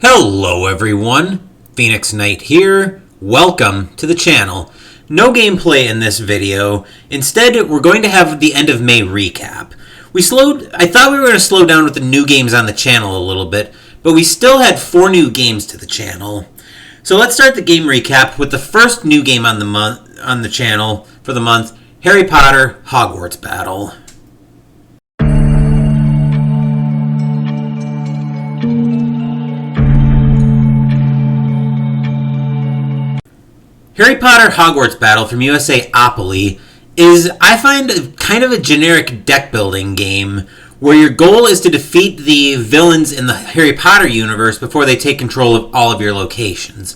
Hello everyone, Phoenix Knight here. Welcome to the channel. No gameplay in this video. Instead, we're going to have the end of May recap. I thought we were going to slow down with the new games on the channel a little bit, but we still had 4 new games to the channel. So let's start the game recap with the first new game on the channel for the month, Harry Potter Hogwarts Battle. Harry Potter Hogwarts Battle from USAopoly is, I find, kind of a generic deck building game where your goal is to defeat the villains in the Harry Potter universe before they take control of all of your locations.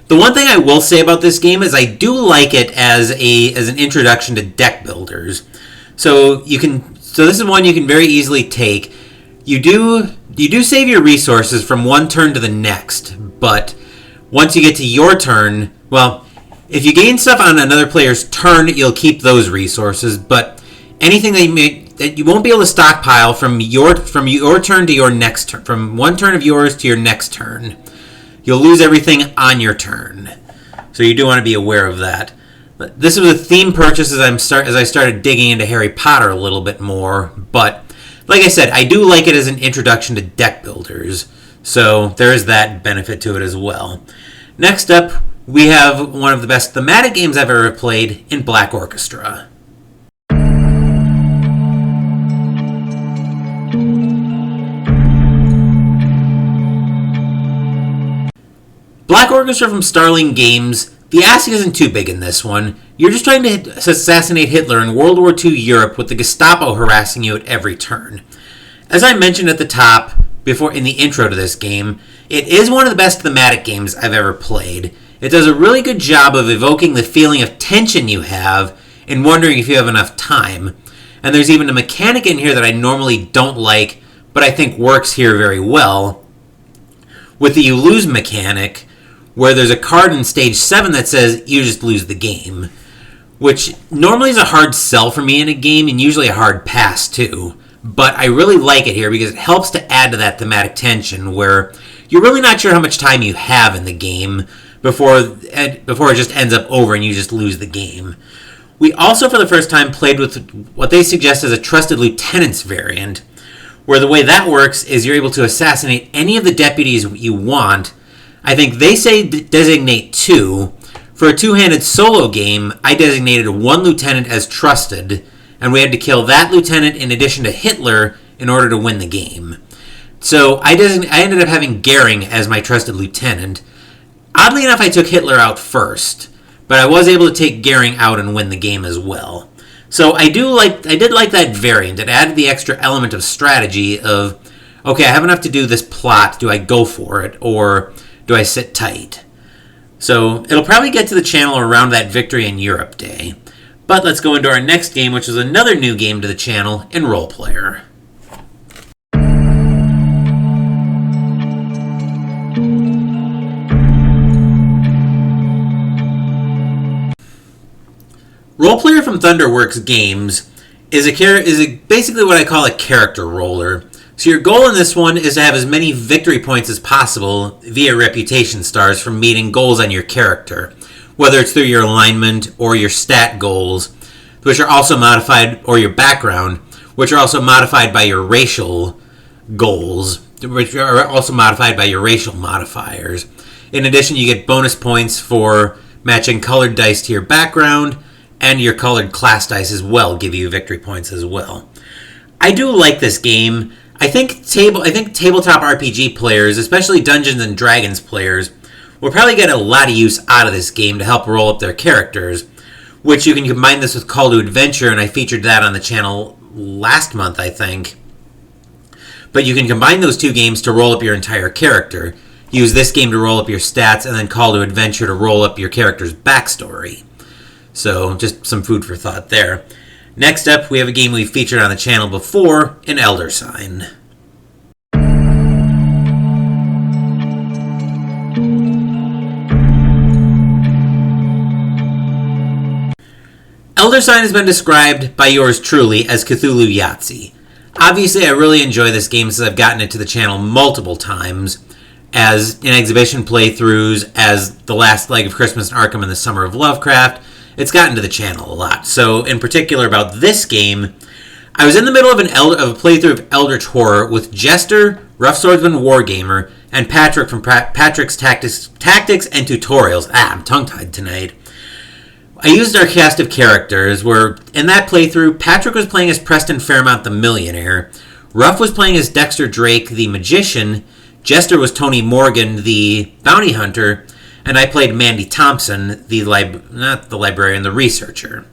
The one thing I will say about this game is I do like it as an introduction to deck builders. So this is one you can very easily take. You do save your resources from one turn to the next, but once you get to your turn, well, if you gain stuff on another player's turn, you'll keep those resources, but anything that you won't be able to stockpile from your turn to your next turn, from one turn of yours to your next turn, you'll lose everything on your turn. So you do want to be aware of that. But this was a theme purchase as I started digging into Harry Potter a little bit more, but like I said, I do like it as an introduction to deck builders, so there is that benefit to it as well. Next up, we have one of the best thematic games I've ever played in Black Orchestra. Black Orchestra from Starling Games. The ask isn't too big in this one. You're just trying to assassinate Hitler in World War II Europe with the Gestapo harassing you at every turn. As I mentioned at the top, before in the intro to this game, it is one of the best thematic games I've ever played. It does a really good job of evoking the feeling of tension you have and wondering if you have enough time. And there's even a mechanic in here that I normally don't like, but I think works here very well. With the you lose mechanic, where there's a card in stage 7 that says you just lose the game, which normally is a hard sell for me in a game and usually a hard pass too. But I really like it here because it helps to add to that thematic tension where you're really not sure how much time you have in the game before it just ends up over and you just lose the game. We also, for the first time, played with what they suggest as a Trusted Lieutenants variant, where the way that works is you're able to assassinate any of the deputies you want. I think they say designate 2. For a 2-handed solo game, I designated 1 lieutenant as trusted, and we had to kill that lieutenant in addition to Hitler in order to win the game. So I ended up having Goering as my trusted lieutenant. Oddly enough, I took Hitler out first, but I was able to take Goering out and win the game as well. So I did like that variant. It added the extra element of strategy of, okay, I have enough to do this plot. Do I go for it, or do I sit tight? So it'll probably get to the channel around that Victory in Europe day. But let's go into our next game, which is another new game to the channel in Roll Player. Roll Player from Thunderworks Games is basically what I call a character roller. So your goal in this one is to have as many victory points as possible via reputation stars from meeting goals on your character, whether it's through your alignment or your stat goals, which are also modified, or your background, which are also modified by your racial goals, which are also modified by your racial modifiers. In addition, you get bonus points for matching colored dice to your background, and your colored class dice as well give you victory points as well. I do like this game. I think tabletop RPG players, especially Dungeons and Dragons players, will probably get a lot of use out of this game to help roll up their characters, which you can combine this with Call to Adventure, and I featured that on the channel last month, I think. But you can combine those two games to roll up your entire character. Use this game to roll up your stats, and then Call to Adventure to roll up your character's backstory. So, just some food for thought there. Next up, we have a game we've featured on the channel before, in Elder Sign. Elder Sign has been described by yours truly as Cthulhu Yahtzee. Obviously, I really enjoy this game since I've gotten it to the channel multiple times. as in exhibition playthroughs, as The Last Leg of Christmas in Arkham and The Summer of Lovecraft. It's gotten to the channel a lot. So, in particular about this game, I was in the middle of a playthrough of Eldritch Horror with Jester, Rough Swordsman Wargamer, and Patrick from Patrick's Tactics and Tutorials. I'm tongue-tied tonight. I used our cast of characters, where in that playthrough, Patrick was playing as Preston Fairmount the Millionaire, Ruff was playing as Dexter Drake the Magician, Jester was Tony Morgan the Bounty Hunter, and I played Mandy Thompson, not the librarian, the researcher.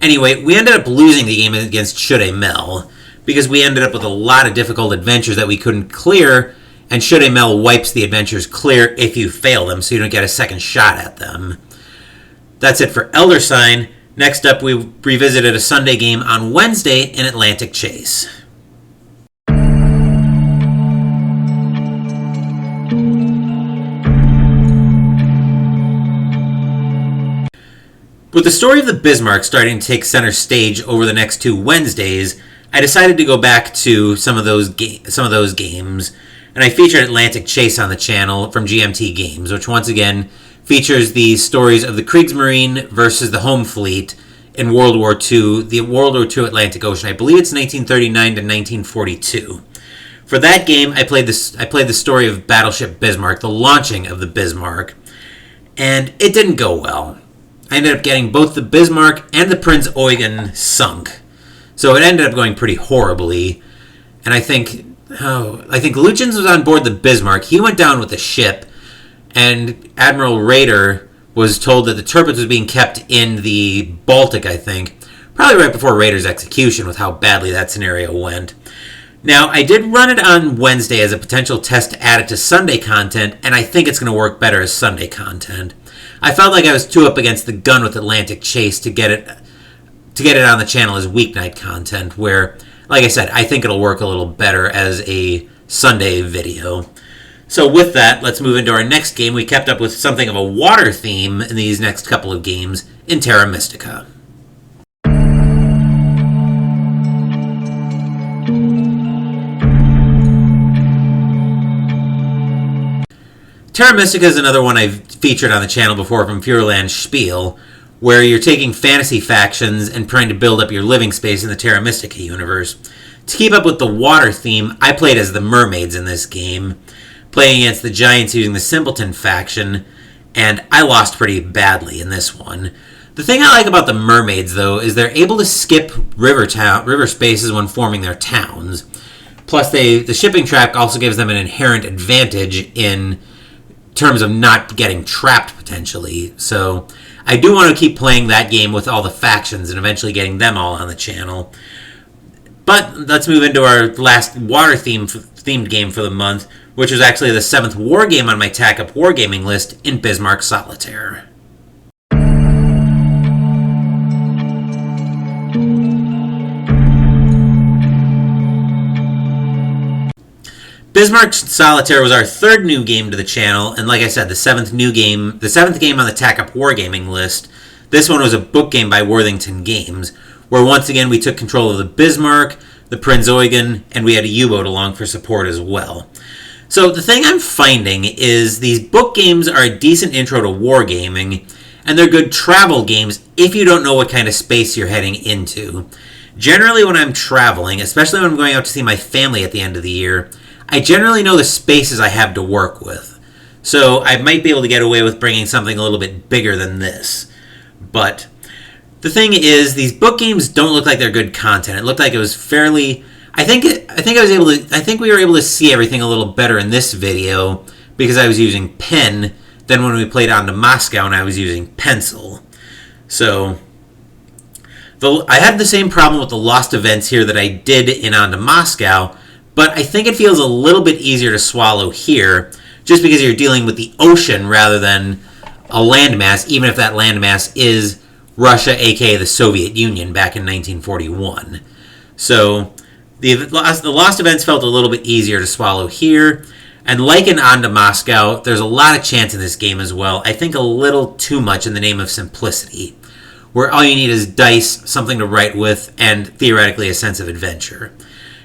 Anyway, we ended up losing the game against Should Mel, because we ended up with a lot of difficult adventures that we couldn't clear, and Should Mel wipes the adventures clear if you fail them, so you don't get a second shot at them. That's it for Elder Sign. Next up, we revisited a Sunday game on Wednesday in Atlantic Chase. With the story of the Bismarck starting to take center stage over the next 2 Wednesdays, I decided to go back to some of those games, and I featured Atlantic Chase on the channel from GMT Games, which once again features the stories of the Kriegsmarine versus the Home Fleet in World War II, the World War II Atlantic Ocean. I believe it's 1939 to 1942. For that game, I played the story of Battleship Bismarck, the launching of the Bismarck, and it didn't go well. I ended up getting both the Bismarck and the Prinz Eugen sunk. So it ended up going pretty horribly. And I think Lutyens was on board the Bismarck. He went down with the ship. And Admiral Rader was told that the Tirpitz was being kept in the Baltic, I think. Probably right before Rader's execution with how badly that scenario went. Now, I did run it on Wednesday as a potential test to add it to Sunday content, and I think it's going to work better as Sunday content. I felt like I was too up against the gun with Atlantic Chase to get it on the channel as weeknight content, where, like I said, I think it'll work a little better as a Sunday video. So with that, let's move into our next game. We kept up with something of a water theme in these next couple of games in Terra Mystica. Terra Mystica is another one I've featured on the channel before from Feuerland Spiel, where you're taking fantasy factions and trying to build up your living space in the Terra Mystica universe. To keep up with the water theme, I played as the mermaids in this game, playing against the giants using the Simpleton faction, and I lost pretty badly in this one. The thing I like about the mermaids, though, is they're able to skip river spaces when forming their towns. Plus, the shipping track also gives them an inherent advantage in terms of not getting trapped, potentially. So I do want to keep playing that game with all the factions and eventually getting them all on the channel. But let's move into our last water-themed game for the month, which was actually the 7th war game on my TAC Up Wargaming list in Bismarck Solitaire. Bismarck Solitaire was our 3rd new game to the channel, and like I said, the 7th game on the TAC Up Wargaming list. This one was a book game by Worthington Games, where once again we took control of the Bismarck, the Prinz Eugen, and we had a U-boat along for support as well. So the thing I'm finding is these book games are a decent intro to wargaming, and they're good travel games if you don't know what kind of space you're heading into. Generally when I'm traveling, especially when I'm going out to see my family at the end of the year, I generally know the spaces I have to work with. So I might be able to get away with bringing something a little bit bigger than this. But the thing is, these book games don't look like they're good content. It looked like it was fairly... I think we were able to see everything a little better in this video because I was using pen than when we played On to Moscow and I was using pencil. So I had the same problem with the Lost Events here that I did in On to Moscow, but I think it feels a little bit easier to swallow here just because you're dealing with the ocean rather than a landmass, even if that landmass is Russia, aka the Soviet Union, back in 1941. So the Lost Events felt a little bit easier to swallow here. And like in On to Moscow, there's a lot of chance in this game as well. I think a little too much in the name of simplicity, where all you need is dice, something to write with, and theoretically a sense of adventure.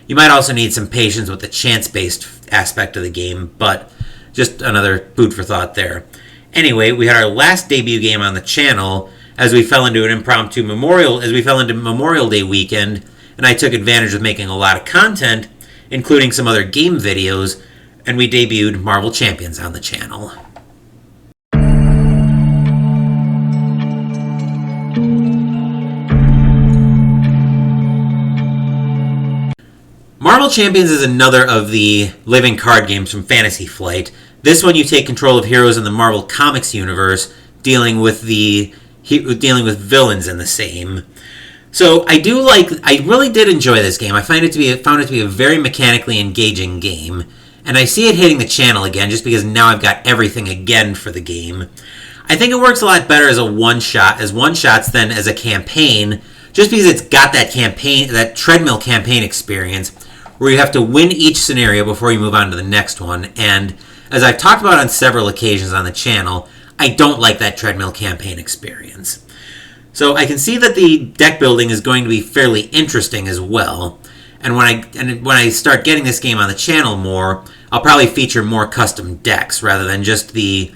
You might also need some patience with the chance-based aspect of the game, but just another food for thought there. Anyway, we had our last debut game on the channel as we fell into Memorial Day weekend, and I took advantage of making a lot of content, including some other game videos, and we debuted Marvel Champions on the channel. Marvel Champions is another of the living card games from Fantasy Flight. This one you take control of heroes in the Marvel Comics universe, dealing with villains in the same. So I really did enjoy this game. I found it to be a very mechanically engaging game, and I see it hitting the channel again just because now I've got everything again for the game. I think it works a lot better as one-shots than as a campaign, just because it's got that treadmill campaign experience where you have to win each scenario before you move on to the next one. And as I've talked about on several occasions on the channel, I don't like that treadmill campaign experience. So I can see that the deck building is going to be fairly interesting as well. And when I start getting this game on the channel more, I'll probably feature more custom decks rather than just the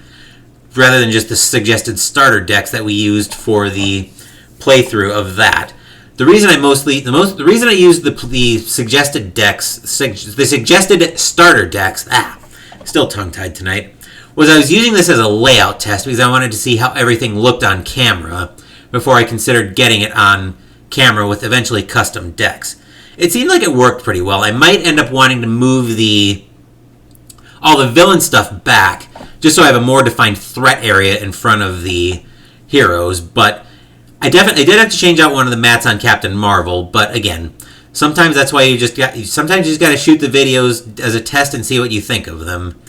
suggested starter decks that we used for the playthrough of that. The reason I used the suggested starter decks, still tongue-tied tonight, was I was using this as a layout test because I wanted to see how everything looked on camera before I considered getting it on camera with eventually custom decks. It seemed like it worked pretty well. I might end up wanting to move all the villain stuff back just so I have a more defined threat area in front of the heroes, but I did have to change out one of the mats on Captain Marvel, but again, sometimes that's why you just got to shoot the videos as a test and see what you think of them.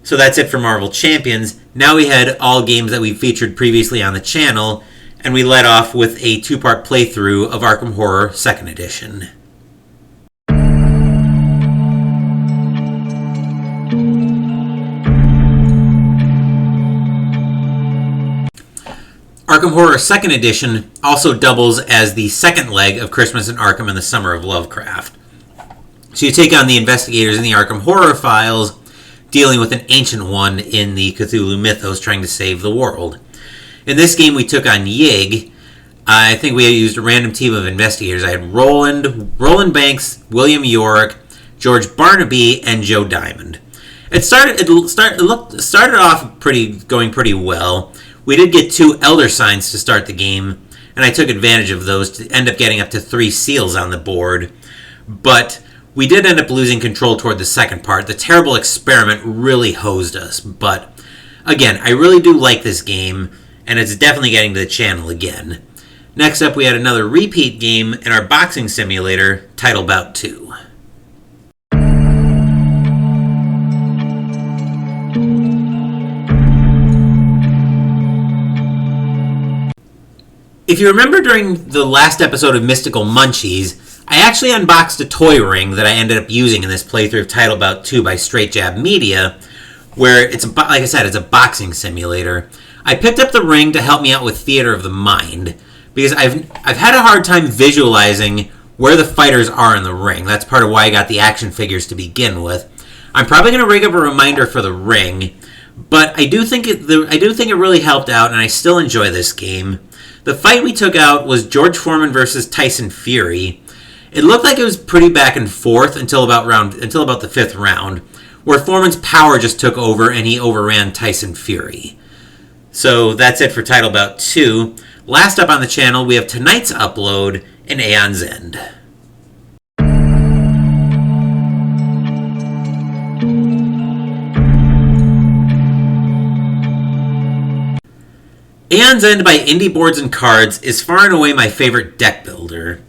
So that's it for Marvel Champions. Now we had all games that we featured previously on the channel, and we led off with a 2-part playthrough of Arkham Horror 2nd Edition. Arkham Horror 2nd Edition also doubles as the second leg of Christmas in Arkham and the Summer of Lovecraft. So you take on the investigators in the Arkham Horror files, dealing with an ancient one in the Cthulhu mythos trying to save the world. In this game, we took on Yig. I think we used a random team of investigators. I had Roland Banks, William Yorick, George Barnaby, and Joe Diamond. It started off going pretty well. We did get 2 Elder Signs to start the game, and I took advantage of those to end up getting up to 3 seals on the board. But we did end up losing control toward the second part. The Terrible Experiment really hosed us, but again, I really do like this game, and it's definitely getting to the channel again. Next up, we had another repeat game in our boxing simulator, Title Bout 2. If you remember during the last episode of Mystical Munchies, I actually unboxed a toy ring that I ended up using in this playthrough of Title Bout 2 by Straight Jab Media, where it's a boxing simulator. I picked up the ring to help me out with Theater of the Mind, because I've had a hard time visualizing where the fighters are in the ring. That's part of why I got the action figures to begin with. I'm probably going to rig up a reminder for the ring, but I do think it really helped out, and I still enjoy this game. The fight we took out was George Foreman versus Tyson Fury. It looked like it was pretty back and forth until about the 5th round, where Foreman's power just took over and he overran Tyson Fury. So that's it for Title Bout 2. Last up on the channel, we have tonight's upload in Aeon's End. Aeon's End by Indie Boards and Cards is far and away my favorite deck builder.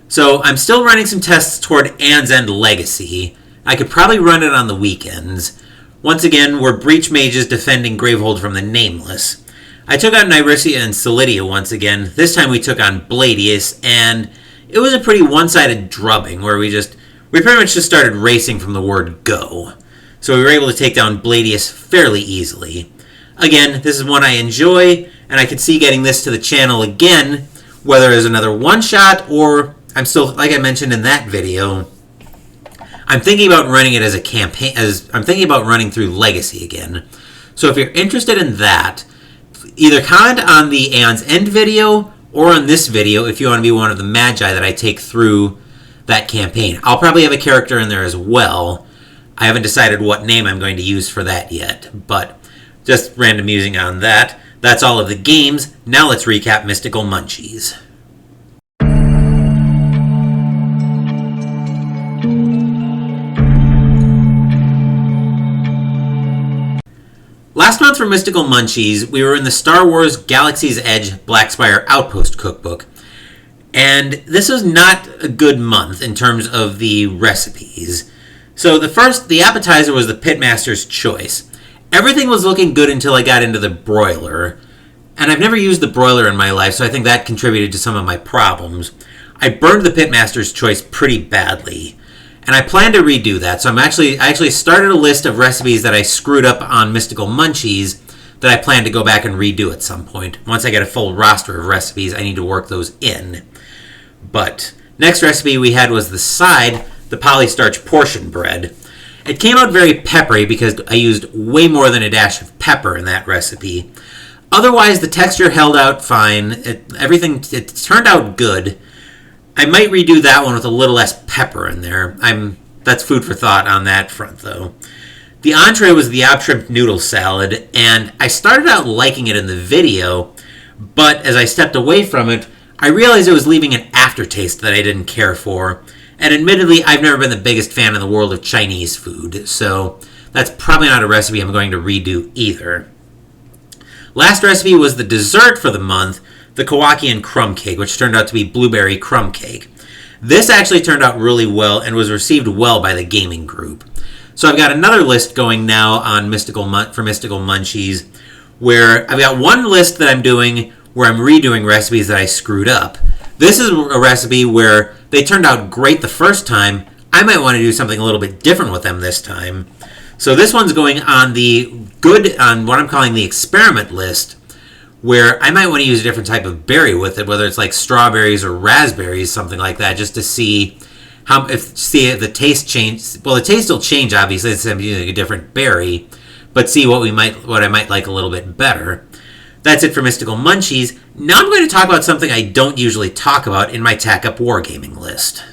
So I'm still running some tests toward Aeon's End Legacy. I could probably run it on the weekends. Once again, we're Breach Mages defending Gravehold from the Nameless. I took out Nyrissia and Solidia once again. This time we took on Bladius, and it was a pretty one-sided drubbing where we pretty much just started racing from the word go. So we were able to take down Bladius fairly easily. Again, this is one I enjoy, and I could see getting this to the channel again, whether as another one-shot or I'm still, like I mentioned in that video, I'm thinking about running it as a campaign, as I'm thinking about running through Legacy again. So if you're interested in that, either comment on the Aeon's End video or on this video if you want to be one of the Magi that I take through that campaign. I'll probably have a character in there as well. I haven't decided what name I'm going to use for that yet, but just random musing on that. That's all of the games. Now let's recap Mystical Munchies. Last month for Mystical Munchies, we were in the Star Wars Galaxy's Edge Black Spire Outpost Cookbook. And this was not a good month in terms of the recipes. So the appetizer was the Pitmaster's Choice. Everything was looking good until I got into the broiler. And I've never used the broiler in my life, so I think that contributed to some of my problems. I burned the Pitmaster's Choice pretty badly. And I plan to redo that. So I actually started a list of recipes that I screwed up on Mystical Munchies that I plan to go back and redo at some point. Once I get a full roster of recipes, I need to work those in. But next recipe we had was the side, the polystarch portion bread. It came out very peppery because I used way more than a dash of pepper in that recipe. Otherwise, the texture held out fine. It turned out good. I might redo that one with a little less pepper in there. That's food for thought on that front, though. The entree was the ob shrimp noodle salad, and I started out liking it in the video, but as I stepped away from it, I realized it was leaving an aftertaste that I didn't care for. And admittedly, I've never been the biggest fan in the world of Chinese food, so that's probably not a recipe I'm going to redo either. Last recipe was the dessert for the month, the Kowakian crumb cake, which turned out to be blueberry crumb cake. This actually turned out really well and was received well by the gaming group. So I've got another list going now on for Mystical Munchies, where I've got one list that I'm doing where I'm redoing recipes that I screwed up. This is a recipe where they turned out great the first time. I might want to do something a little bit different with them this time. So this one's going on on what I'm calling the experiment list, where I might want to use a different type of berry with it, whether it's like strawberries or raspberries, something like that, just to see if the taste change. Well, the taste will change, obviously, since I'm using a different berry, but see what I might like a little bit better. That's it for Mystical Munchies. Now I'm going to talk about something I don't usually talk about in my Tack Up Wargaming list.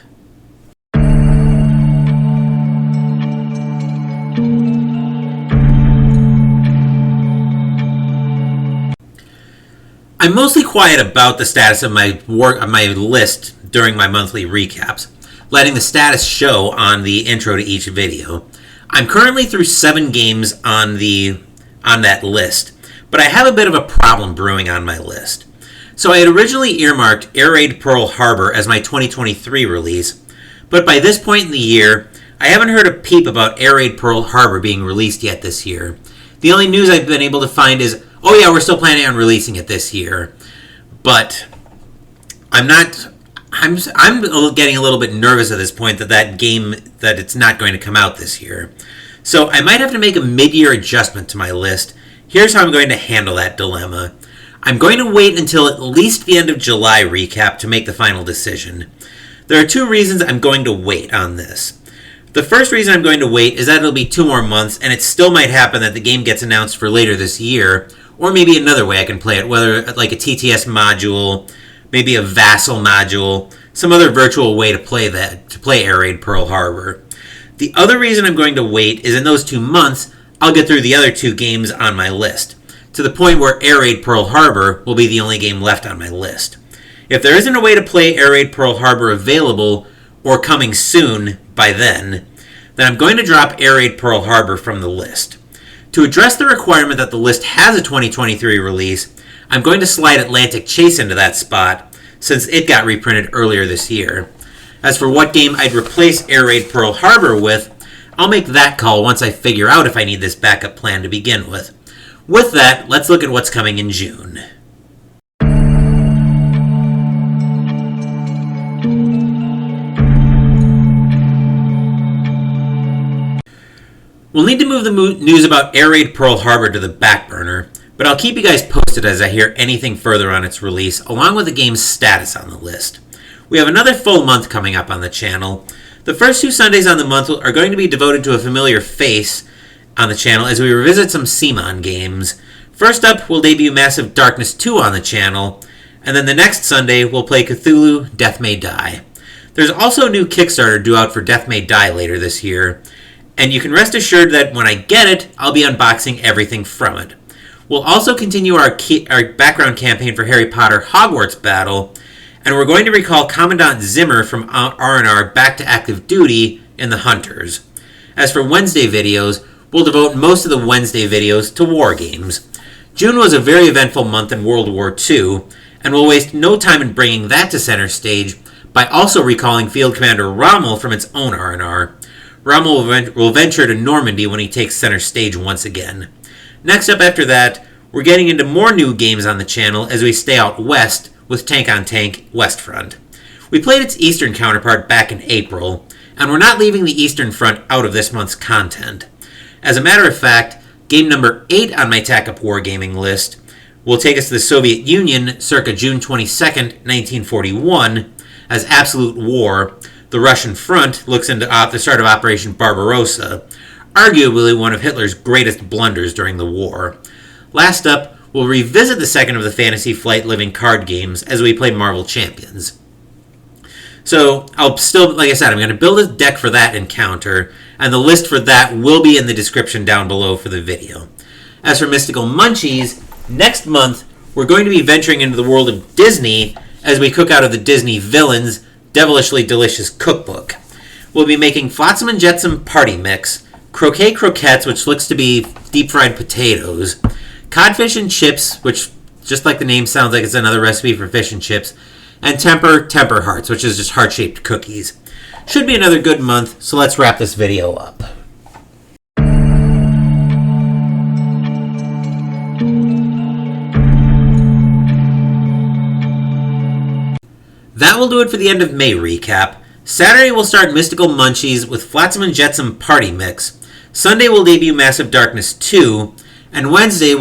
I'm mostly quiet about the status of my list during my monthly recaps, letting the status show on the intro to each video. I'm currently through 7 games on that list, but I have a bit of a problem brewing on my list. So I had originally earmarked Air Raid Pearl Harbor as my 2023 release, but by this point in the year, I haven't heard a peep about Air Raid Pearl Harbor being released yet this year. The only news I've been able to find is, oh yeah, we're still planning on releasing it this year. But I'm getting a little bit nervous at this point that it's not going to come out this year. So I might have to make a mid-year adjustment to my list. Here's how I'm going to handle that dilemma. I'm going to wait until at least the end of July recap to make the final decision. There are 2 reasons I'm going to wait on this. The first reason I'm going to wait is that it'll be 2 more months, and it still might happen that the game gets announced for later this year, or maybe another way I can play it, whether like a TTS module, maybe a Vassal module, some other virtual way to play Air Raid Pearl Harbor. The other reason I'm going to wait is in those 2 months, I'll get through the other 2 games on my list, to the point where Air Raid Pearl Harbor will be the only game left on my list. If there isn't a way to play Air Raid Pearl Harbor available or coming soon by then I'm going to drop Air Raid Pearl Harbor from the list. To address the requirement that the list has a 2023 release, I'm going to slide Atlantic Chase into that spot, since it got reprinted earlier this year. As for what game I'd replace Air Raid Pearl Harbor with, I'll make that call once I figure out if I need this backup plan to begin with. With that, let's look at what's coming in June. We'll need to move the news about Air Raid Pearl Harbor to the back burner, but I'll keep you guys posted as I hear anything further on its release, along with the game's status on the list. We have another full month coming up on the channel. The first 2 Sundays on the month are going to be devoted to a familiar face on the channel as we revisit some CMON games. First up, we'll debut Massive Darkness 2 on the channel, and then the next Sunday, we'll play Cthulhu Death May Die. There's also a new Kickstarter due out for Death May Die later this year, and you can rest assured that when I get it, I'll be unboxing everything from it. We'll also continue our background campaign for Harry Potter Hogwarts Battle, and we're going to recall Commandant Zimmer from R&R back to active duty in The Hunters. As for Wednesday videos, we'll devote most of the Wednesday videos to war games. June was a very eventful month in World War II, and we'll waste no time in bringing that to center stage by also recalling Field Commander Rommel from its own R&R. Rommel will venture to Normandy when he takes center stage once again. Next up after that, we're getting into more new games on the channel as we stay out west with Tank on Tank Westfront. We played its eastern counterpart back in April, and we're not leaving the Eastern Front out of this month's content. As a matter of fact, game number 8 on my TACUP Wargaming list will take us to the Soviet Union circa June 22nd, 1941, as Absolute War, the Russian front looks into the start of Operation Barbarossa, arguably one of Hitler's greatest blunders during the war. Last up, we'll revisit the second of the Fantasy Flight Living card games as we play Marvel Champions. So, I'll still, like I said, I'm going to build a deck for that encounter, and the list for that will be in the description down below for the video. As for Mystical Munchies, next month, we're going to be venturing into the world of Disney as we cook out of the Disney Villains Devilishly Delicious Cookbook. We'll be making Flotsam and Jetsam Party Mix, Croquet Croquettes, which looks to be deep-fried potatoes, Codfish and Chips, which, just like the name sounds like it's another recipe for fish and chips, and Temper Hearts, which is just heart-shaped cookies. Should be another good month, so let's wrap this video up. That will do it for the end of May recap. Saturday we'll start Mystical Munchies with Flotsam and Jetsam Party Mix. Sunday we'll debut Massive Darkness 2, and Wednesday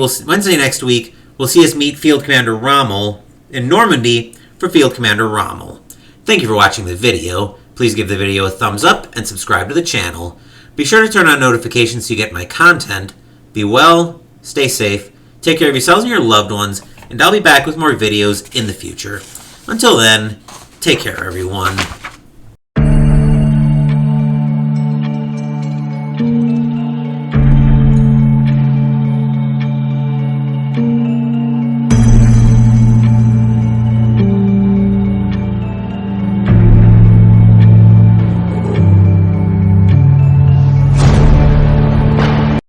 next week we'll see us meet Field Commander Rommel in Normandy for Field Commander Rommel. Thank you for watching the video. Please give the video a thumbs up and subscribe to the channel. Be sure to turn on notifications so you get my content. Be well, stay safe, take care of yourselves and your loved ones, and I'll be back with more videos in the future. Until then, take care everyone.